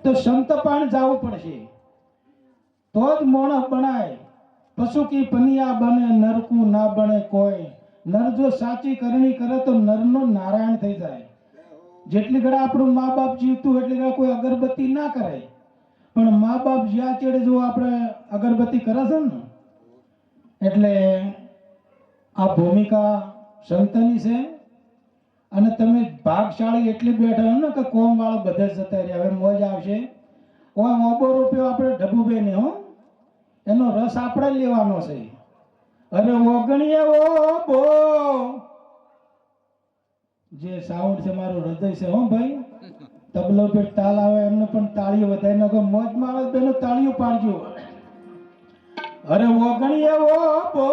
તો સંતપાણ જવું પડશે તો જ મોણસ બનાય। પશુ કી પનિયા બને નરકું ના બને કોઈ। નર જો સાચી કરણી કરે તો નરનો નારાયણ થઈ જાય। જેટલી ઘડા આપણું મા બાપ જીવતું એટલી ઘડા કોઈ અગરબત્તી ના કરે, પણ મા બાપ જ્યાં ચેડે જો આપણે અગરબત્તી કરે છે ને, એટલે આ ભૂમિકા સંતની છે। અને તમે ભાગશાળી એટલી બેઠા ને કે કોમ વાળા બધે જતા રહ્યા, હવે મોજ આવશે। ઓય મોબો રૂપિયો આપણે ઢબુબે ને હો, એનો રસ આપણે લેવાનો છે। અરે ઓગણીએ ઓ બો જે સાઉન્ડ છે મારું હૃદય છે હો ભાઈ। તબલો પર તાલ આવે એમને પણ તાળીઓ વધારે નાખો, મોજમાં આવે બેનો તાળીઓ પાડજો। અરે ઓગણીએ ઓ બો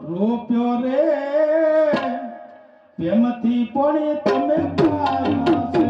રૂપિયો રે પ્રેમથી પણ તમે પાયો છે।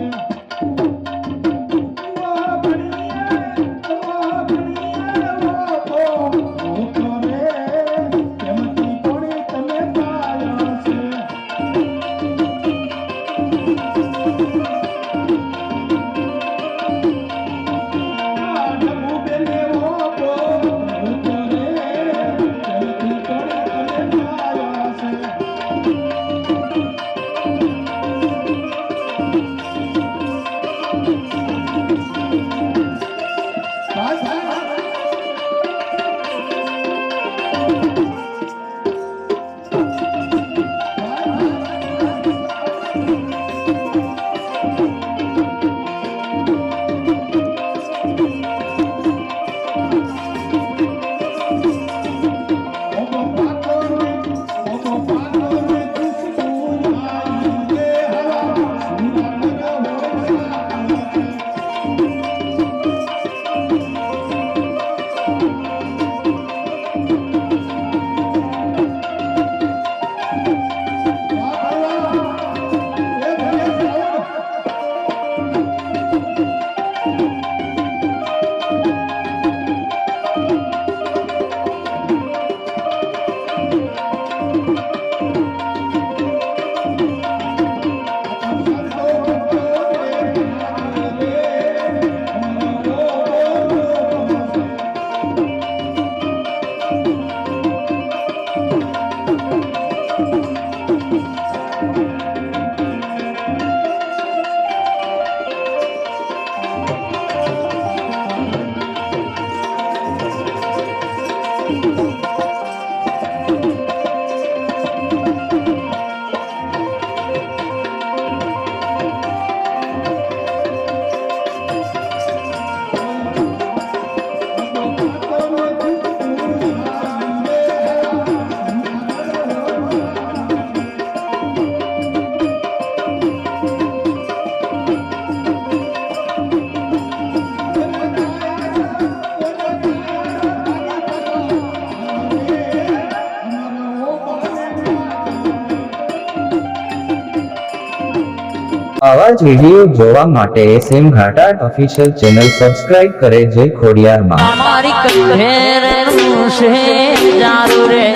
આવા જ વિડીયો જોવા માટે SM ઘાટા ઓફિશિયલ ચેનલ સબસ્ક્રાઇબ કરે। જય ખોડિયાર માં। અમારી કંઠેર છે જારું રે।